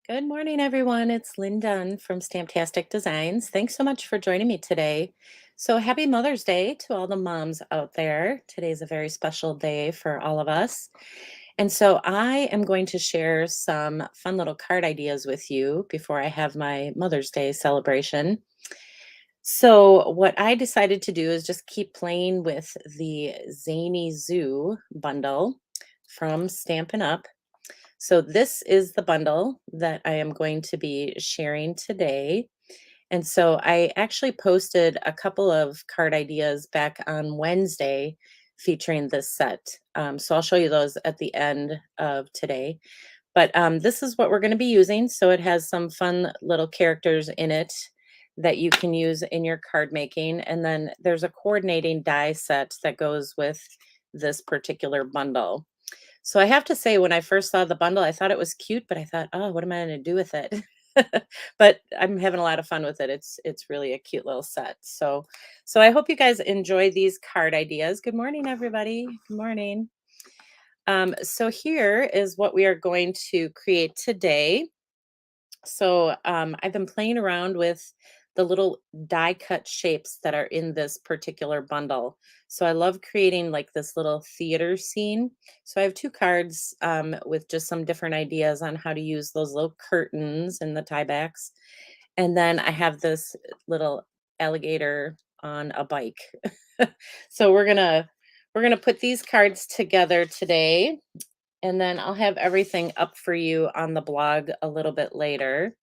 Good morning, everyone. It's Lynn Dunn from Stamptastic Designs. Thanks so much for joining me today. So, happy Mother's Day to all the moms out there. Today's a very special day for all of us. And so, I am going to share some fun little card ideas with you before I have my Mother's Day celebration. So, what I decided to do is just keep playing with the Zany Zoo bundle from Stampin' Up! So this is the bundle that I am going to be sharing today. And so I actually posted a couple of card ideas back on Wednesday featuring this set. So I'll show you those at the end of today. But this is what we're going to be using. So it has some fun little characters in it that you can use in your card making. And then there's a coordinating die set that goes with this particular bundle. So I have to say, when I first saw the bundle, I thought it was cute, but I thought, oh, what am I going to do with it? But I'm having a lot of fun with it. It's really a cute little set. So I hope you guys enjoy these card ideas. Good morning, everybody. Good morning. So here is what we are going to create today. So I've been playing around with the little die cut shapes that are in this particular bundle. So I love creating like this little theater scene. So I have two cards with just some different ideas on how to use those little curtains and the tiebacks. And then I have this little alligator on a bike. So we're gonna put these cards together today, and then I'll have everything up for you on the blog a little bit later.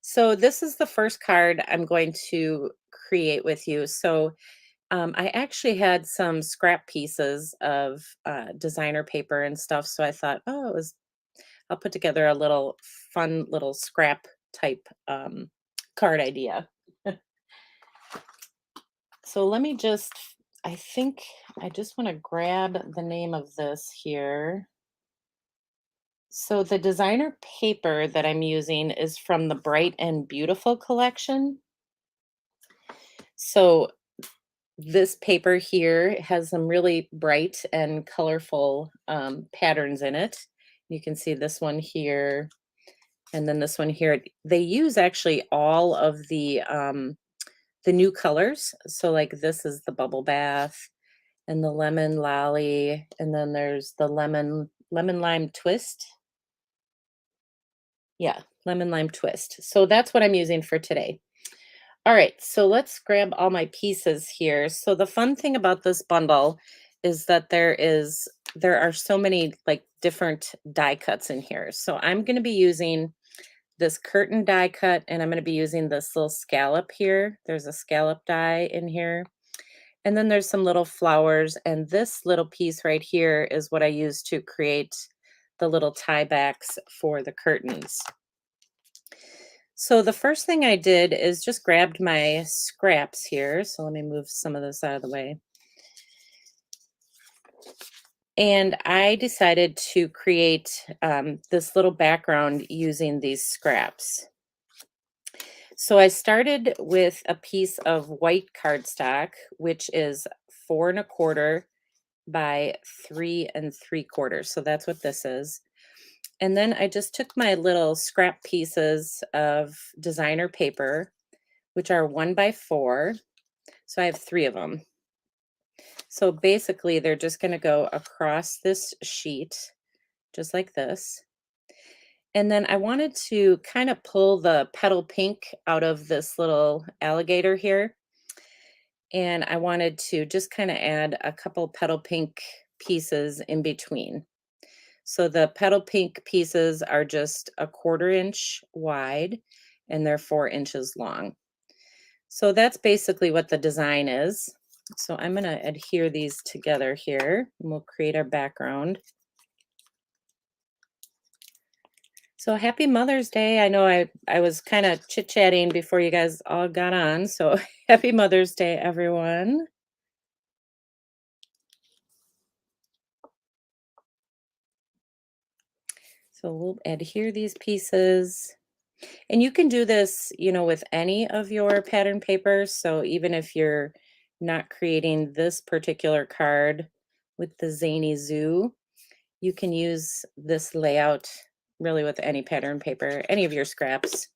So this is the first card I'm going to create with you. So I actually had some scrap pieces of designer paper and stuff. So I thought, oh, I'll put together a little fun little scrap type card idea. So let me just, I think I just want to grab the name of this here. So the designer paper that I'm using is from the Bright and Beautiful collection. So this paper here has some really bright and colorful patterns in it. You can see this one here, and then this one here. They use actually all of the new colors. So like this is the bubble bath and the lemon lolly, and then there's the lemon lime twist. Yeah, lemon lime twist. So that's what I'm using for today. All right, so let's grab all my pieces here. So the fun thing about this bundle is that there are so many like different die cuts in here. So I'm going to be using this curtain die cut, and I'm going to be using this little scallop here. There's a scallop die in here. And then there's some little flowers, and this little piece right here is what I use to create the little tie backs for the curtains. So the first thing I did is just grabbed my scraps here. So let me move some of this out of the way. And I decided to create this little background using these scraps. So I started with a piece of white cardstock, which is 4 1/4 by 3 3/4. So that's what this is. And then I just took my little scrap pieces of designer paper, which are 1 by 4. So I have 3 of them. So basically, they're just going to go across this sheet, just like this. And then I wanted to kind of pull the petal pink out of this little alligator here. And I wanted to just kind of add a couple petal pink pieces in between. So the petal pink pieces are just 1/4 inch wide, and they're 4 inches long. So that's basically what the design is. So I'm going to adhere these together here, and we'll create our background. So happy Mother's Day. I know I was kind of chit-chatting before you guys all got on. So happy Mother's Day, everyone. So we'll adhere these pieces. And you can do this, with any of your pattern papers. So even if you're not creating this particular card with the Zany Zoo, you can use this layout really with any pattern paper, any of your scraps.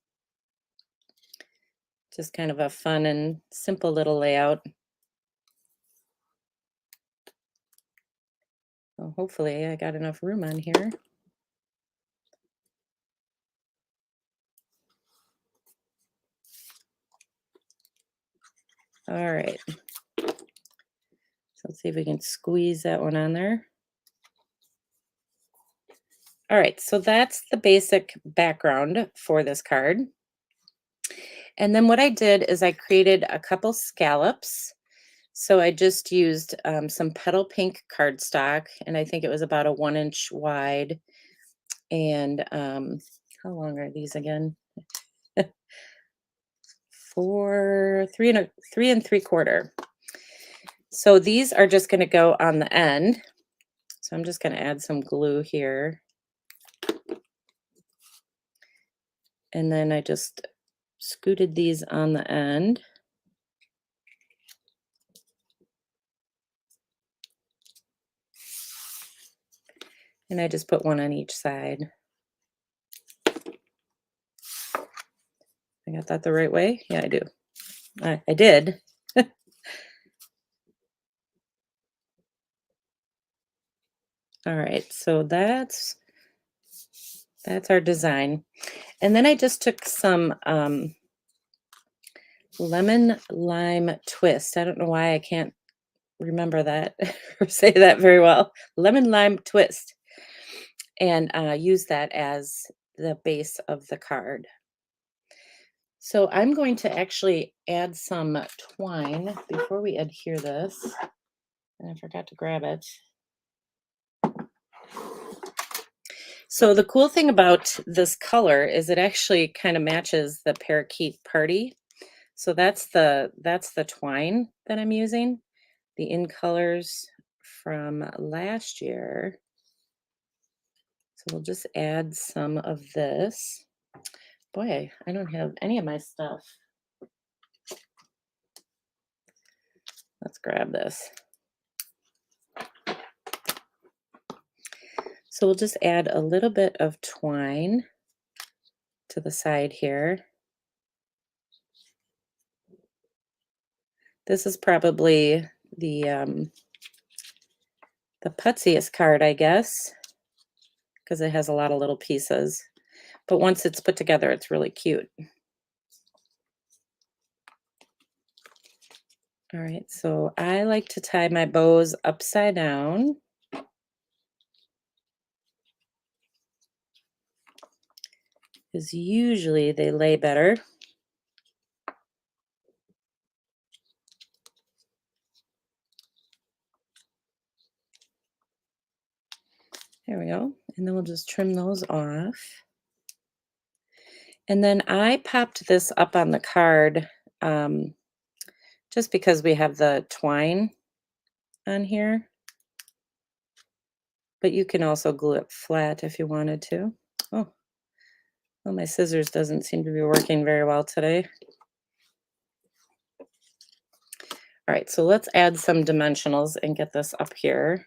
Just kind of a fun and simple little layout. So hopefully I got enough room on here. All right. So let's see if we can squeeze that one on there. All right, so that's the basic background for this card. And then what I did is I created a couple scallops. So I just used some petal pink cardstock, and I think it was about a 1 inch wide. And how long are these again? Three and 3/4. So these are just going to go on the end. So I'm just going to add some glue here. And then I just scooted these on the end. And I just put one on each side. I got that the right way? Yeah, I do. I did. All right, so that's our design. And then I just took some lemon lime twist. I don't know why I can't remember that or say that very well. Lemon lime twist. And use that as the base of the card. So I'm going to actually add some twine before we adhere this. And I forgot to grab it. So the cool thing about this color is it actually kind of matches the parakeet party. So that's the twine that I'm using. The In Colors from last year. So we'll just add some of this. Boy, I don't have any of my stuff. Let's grab this. So we'll just add a little bit of twine to the side here. This is probably the putziest card, I guess, because it has a lot of little pieces. But once it's put together, it's really cute. All right, so I like to tie my bows upside down. Because usually they lay better. There we go. And then we'll just trim those off. And then I popped this up on the card just because we have the twine on here. But you can also glue it flat if you wanted to. Oh, well, my scissors doesn't seem to be working very well today. All right, so let's add some dimensionals and get this up here.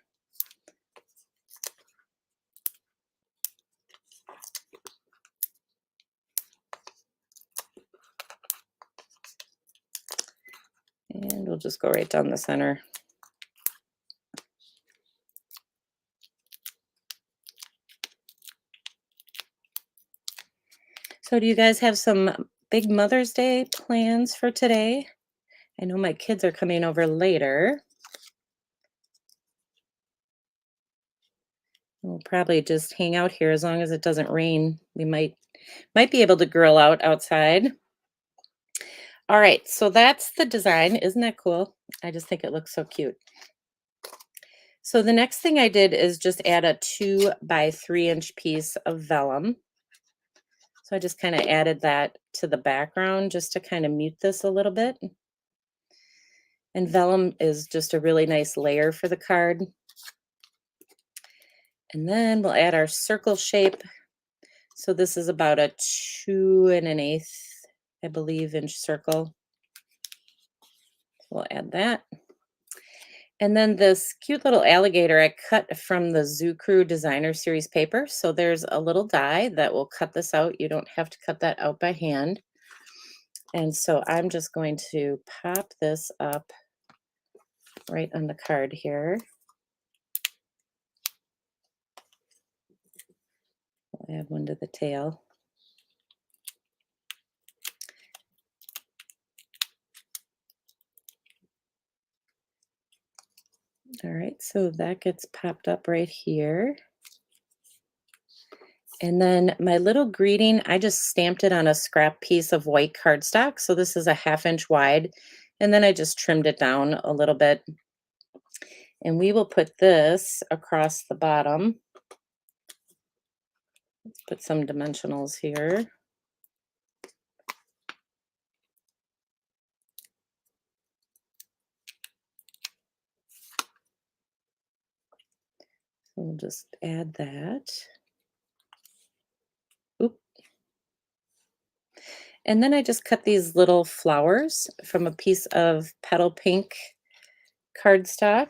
And we'll just go right down the center. So do you guys have some big Mother's Day plans for today? I know my kids are coming over later. We'll probably just hang out here as long as it doesn't rain. We might be able to grill out outside. All right, so that's the design. Isn't that cool? I just think it looks so cute. So the next thing I did is just add a 2 by 3 inch piece of vellum. So I just kind of added that to the background just to kind of mute this a little bit. And vellum is just a really nice layer for the card. And then we'll add our circle shape. So this is about a 2 1/8, I believe, inch circle. We'll add that. And then this cute little alligator I cut from the Zoo Crew Designer Series paper. So there's a little die that will cut this out. You don't have to cut that out by hand. And so I'm just going to pop this up right on the card here. I'll add one to the tail. All right, so that gets popped up right here. And then my little greeting, I just stamped it on a scrap piece of white cardstock. So this is a 1/2 inch wide. And then I just trimmed it down a little bit. And we will put this across the bottom. Let's put some dimensionals here. So we'll just add that. Oop. And then I just cut these little flowers from a piece of petal pink cardstock.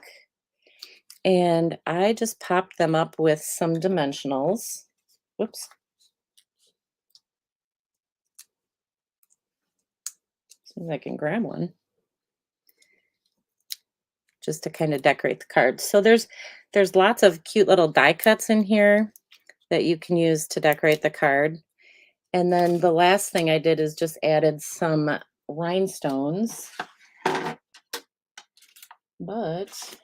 And I just popped them up with some dimensionals. Whoops. See if I can grab one. Just to kind of decorate the card. So there's lots of cute little die cuts in here that you can use to decorate the card. And then the last thing I did is just added some rhinestones. But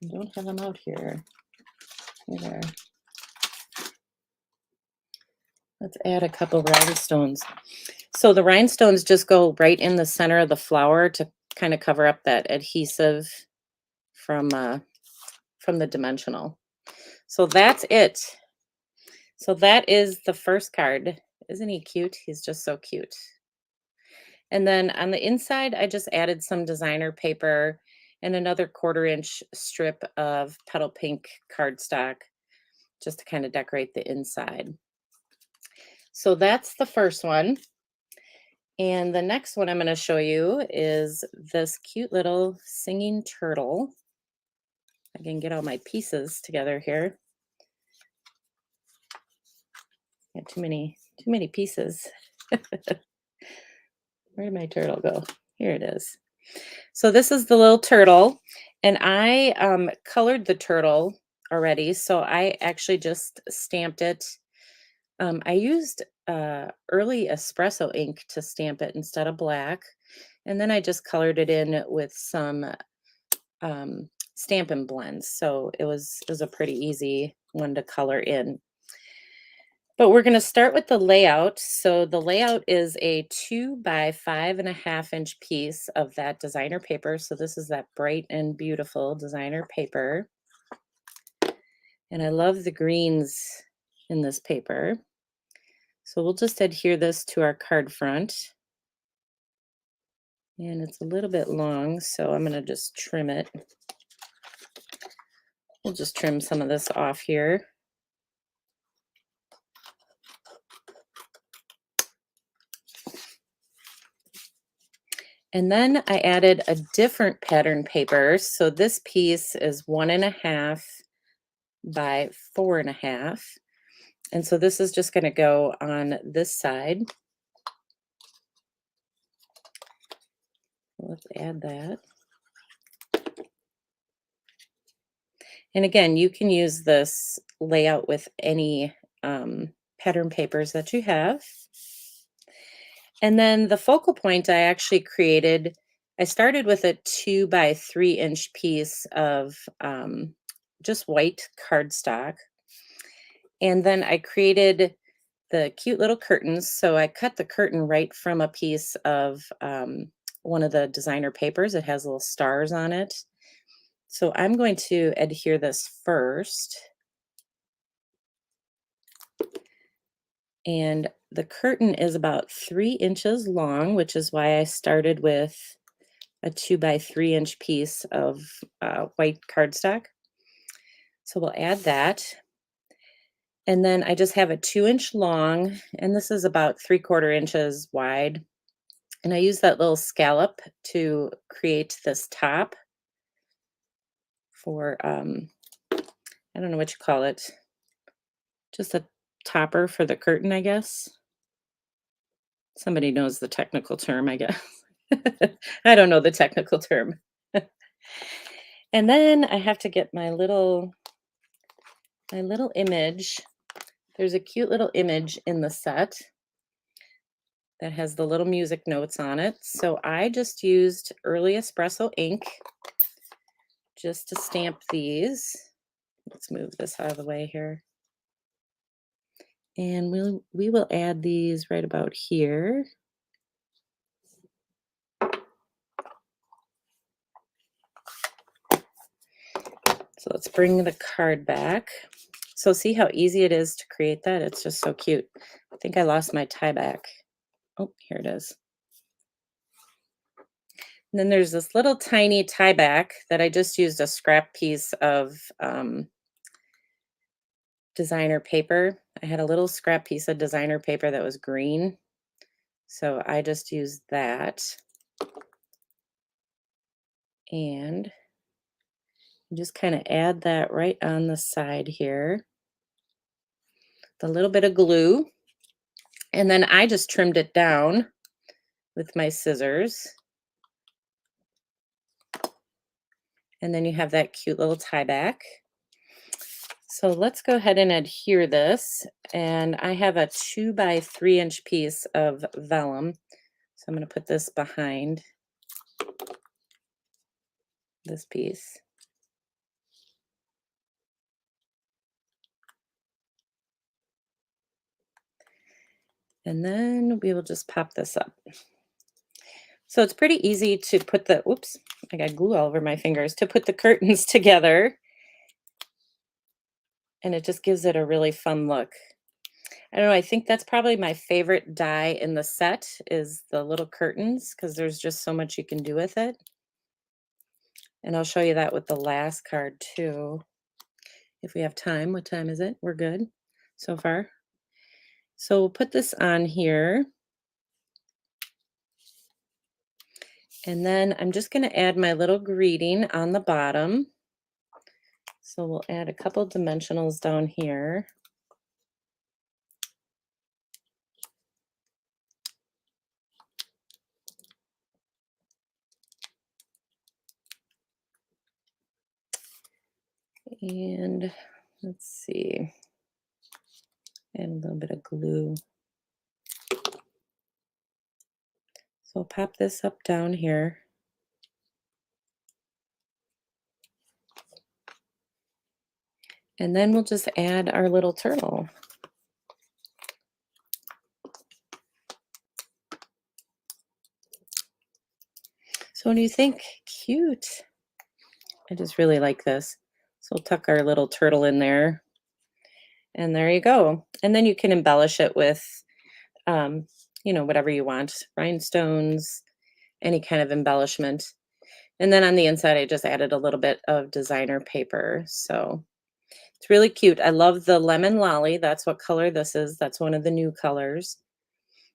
I don't have them out here. Here they are. Let's add a couple rhinestones. So the rhinestones just go right in the center of the flower to kind of cover up that adhesive from the dimensional. So that's it. So that is the first card. Isn't he cute? He's just so cute. And then on the inside, I just added some designer paper and another 1/4 inch strip of petal pink cardstock just to kind of decorate the inside. So that's the first one. And the next one I'm going to show you is this cute little singing turtle. I can get all my pieces together here. Got too many pieces. Where did my turtle go? Here it is. So this is the little turtle, and I colored the turtle already. So I actually just stamped it. I used early espresso ink to stamp it instead of black, and then I just colored it in with some Stampin' Blends. So it was a pretty easy one to color in. But we're going to start with the layout. So the layout is a 2 by 5.5 inch piece of that designer paper. So this is that bright and beautiful designer paper. And I love the greens in this paper. So we'll just adhere this to our card front. And it's a little bit long, so I'm going to just trim it. We'll just trim some of this off here. And then I added a different pattern paper. So this piece is 1.5 by 4.5. And so this is just going to go on this side. Let's add that. And again, you can use this layout with any pattern papers that you have. And then the focal point I actually created, I started with a 2 by 3 inch piece of just white cardstock. And then I created the cute little curtains. So I cut the curtain right from a piece of one of the designer papers. It has little stars on it. So I'm going to adhere this first. And the curtain is about 3 inches long, which is why I started with a 2 by 3 inch piece of white cardstock. So we'll add that. And then I just have a 2 inch long, and this is about 3/4 inches wide. And I use that little scallop to create this top for, I don't know what you call it, just a topper for the curtain, I guess. Somebody knows the technical term, I guess. I don't know the technical term. And then I have to get my little image. There's a cute little image in the set that has the little music notes on it. So I just used early espresso ink just to stamp these. Let's move this out of the way here. And we will add these right about here. So let's bring the card back. So see how easy it is to create that? It's just so cute. I think I lost my tie back. Oh, here it is. And then there's this little tiny tie back that I just used a scrap piece of designer paper. I had a little scrap piece of designer paper that was green. So I just used that. And just kind of add that right on the side here. The little bit of glue. And then I just trimmed it down with my scissors. And then you have that cute little tie back. So let's go ahead and adhere this. And I have a 2 by 3 inch piece of vellum. So I'm going to put this behind this piece. And then we will just pop this up. So it's pretty easy to put the, oops, I got glue all over my fingers, to put the curtains together. And it just gives it a really fun look. I don't know, I think that's probably my favorite die in the set is the little curtains because there's just so much you can do with it. And I'll show you that with the last card too. If we have time. What time is it? We're good so far. So we'll put this on here. And then I'm just going to add my little greeting on the bottom. So we'll add a couple dimensionals down here. And let's see, add a little bit of glue. So I'll pop this up down here. And then we'll just add our little turtle. So what do you think? Cute. I just really like this. So we'll tuck our little turtle in there. And there you go. And then you can embellish it with, whatever you want. Rhinestones, any kind of embellishment. And then on the inside, I just added a little bit of designer paper. So it's really cute. I love the lemon lolly. That's what color this is. That's one of the new colors.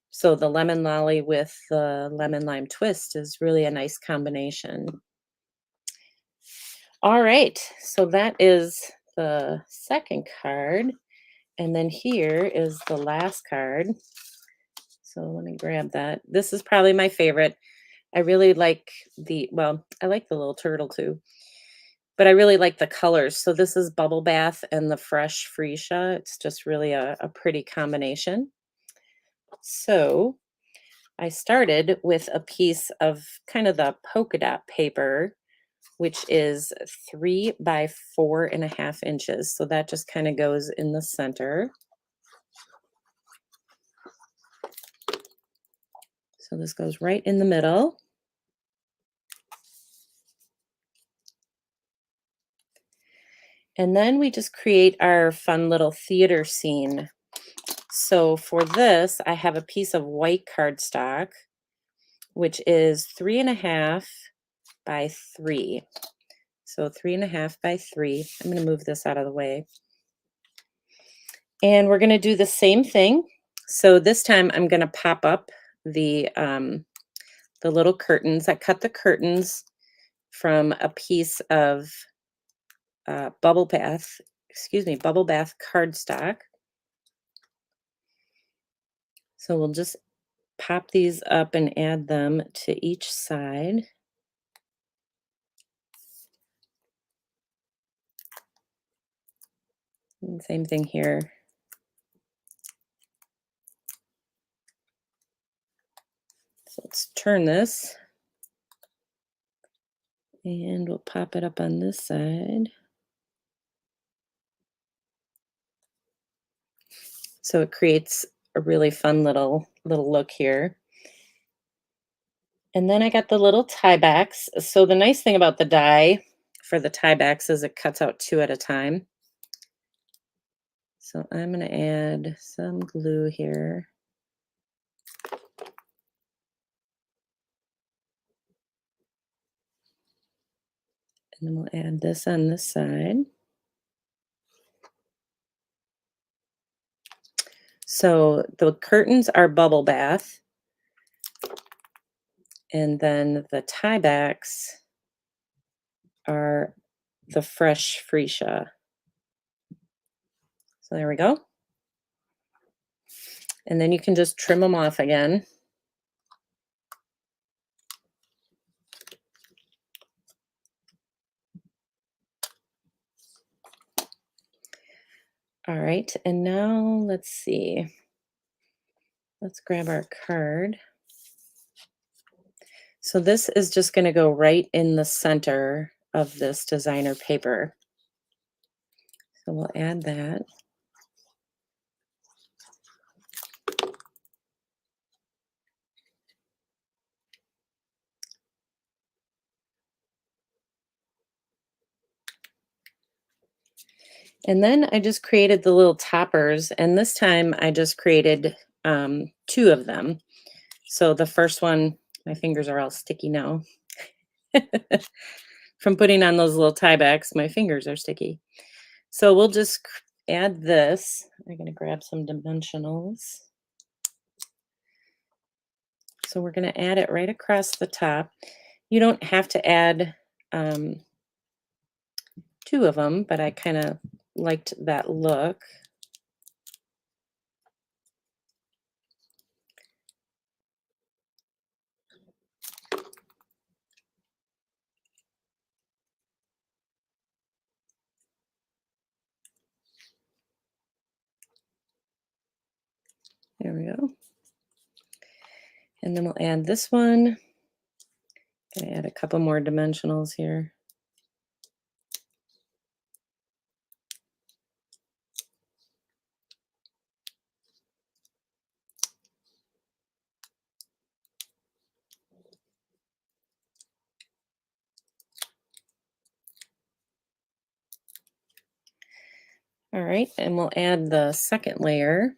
So the lemon lolly with the lemon lime twist is really a nice combination. All right, so that is the second card. And then here is the last card. So let me grab that. This is probably my favorite. I really like I like the little turtle too, but I really like the colors. So this is Bubble Bath and the Fresh Freesia. It's just really a pretty combination. So I started with a piece of kind of the polka dot paper, which is 3 by 4.5 inches. So that just kind of goes in the center. So this goes right in the middle. And then we just create our fun little theater scene. So for this, I have a piece of white cardstock, which is 3.5 by 3. So 3.5 by 3. I'm going to move this out of the way. And we're going to do the same thing. So this time I'm going to pop up the the little curtains. I cut the curtains from a piece of bubble bath cardstock. So we'll just pop these up and add them to each side. And same thing here. So let's turn this and we'll pop it up on this side. So it creates a really fun little look here. And then I got the little tie backs. So the nice thing about the die for the tie backs is it cuts out 2 at a time. So I'm going to add some glue here. And then we'll add this on this side. So the curtains are bubble bath. And then the tie backs are the fresh freesia. So there we go. And then you can just trim them off again. All right, and now let's see. Let's grab our card. So this is just going to go right in the center of this designer paper. So we'll add that. And then I just created the little toppers, and this time I just created 2 of them. So the first one, my fingers are all sticky now. From putting on those little tie backs, my fingers are sticky. So we'll just add this. I'm going to grab some dimensionals. So we're going to add it right across the top. You don't have to add 2 of them, but I kind of liked that look. There we go. And then we'll add this one. Gonna add a couple more dimensionals here. All right, and we'll add the second layer.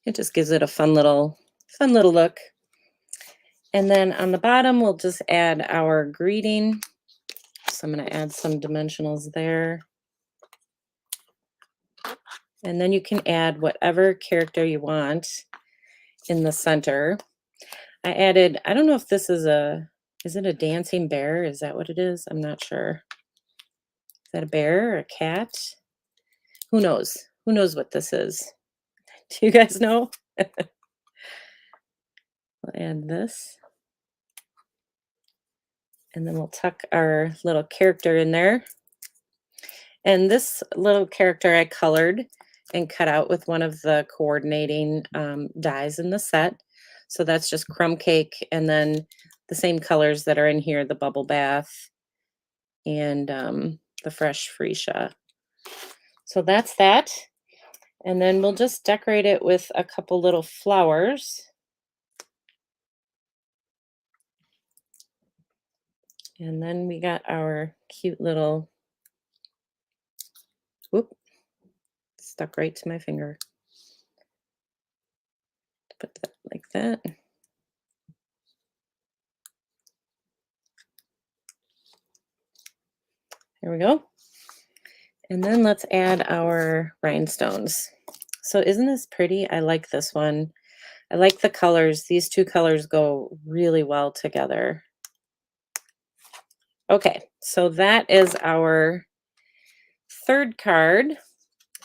It just gives it a fun little look. And then on the bottom, we'll just add our greeting. So I'm going to add some dimensionals there. And then you can add whatever character you want in the center. I added, I don't know if this is is it a dancing bear? Is that what it is? I'm not sure. Is that a bear or a cat? Who knows? Who knows what this is? Do you guys know? We'll add this. And then we'll tuck our little character in there. And this little character I colored and cut out with one of the coordinating dies in the set. So that's just crumb cake and then the same colors that are in here, the bubble bath and the fresh freesia. So that's that. And then we'll just decorate it with a couple little flowers. And then we got our cute little, whoop, stuck right to my finger. Put that like that. There we go. And then let's add our rhinestones. So isn't this pretty? I like this one. I like the colors. These two colors go really well together. Okay, so that is our third card.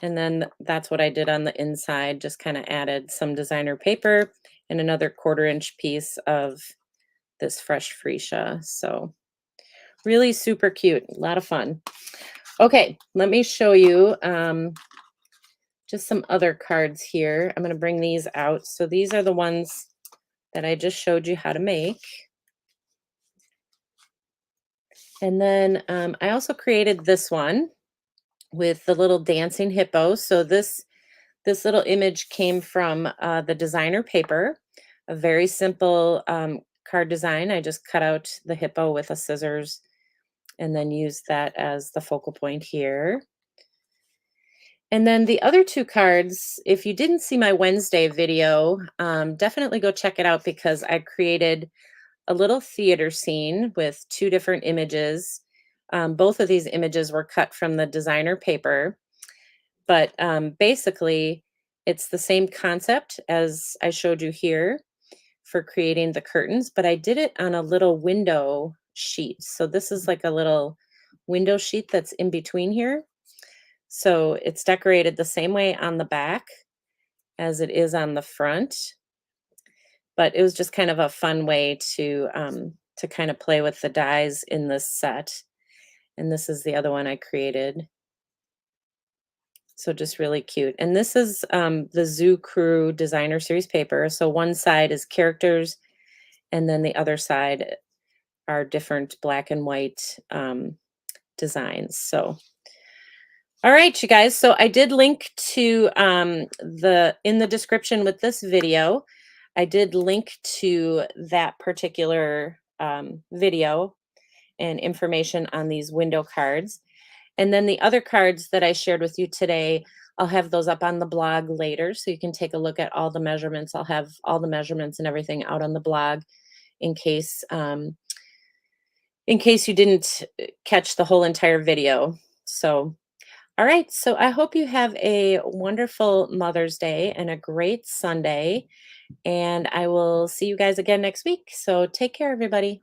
And then that's what I did on the inside, just kind of added some designer paper and another 1/4 inch piece of this fresh freesia. So really super cute, a lot of fun. Okay, let me show you just some other cards here. I'm going to bring these out. So these are the ones that I just showed you how to make. And then I also created this one with the little dancing hippo. So this little image came from the designer paper, a very simple card design. I just cut out the hippo with a scissors and then used that as the focal point here. And then the other two cards, if you didn't see my Wednesday video, definitely go check it out because I created a little theater scene with two different images. Both of these images were cut from the designer paper, but basically it's the same concept as I showed you here for creating the curtains, but I did it on a little window sheet. So this is like a little window sheet that's in between here. So it's decorated the same way on the back as it is on the front, but it was just kind of a fun way to kind of play with the dies in this set. And this is the other one I created. So just really cute. And this is the Zoo Crew Designer Series paper. So one side is characters, and then the other side are different black and white designs. So all right, you guys. So I did link to the in the description with this video. I did link to that particular video and information on these window cards. And then the other cards that I shared with you today, I'll have those up on the blog later so you can take a look at all the measurements. I'll have all the measurements and everything out on the blog in case you didn't catch the whole entire video. So all right, so I hope you have a wonderful Mother's Day and a great Sunday. And I will see you guys again next week. So take care, everybody.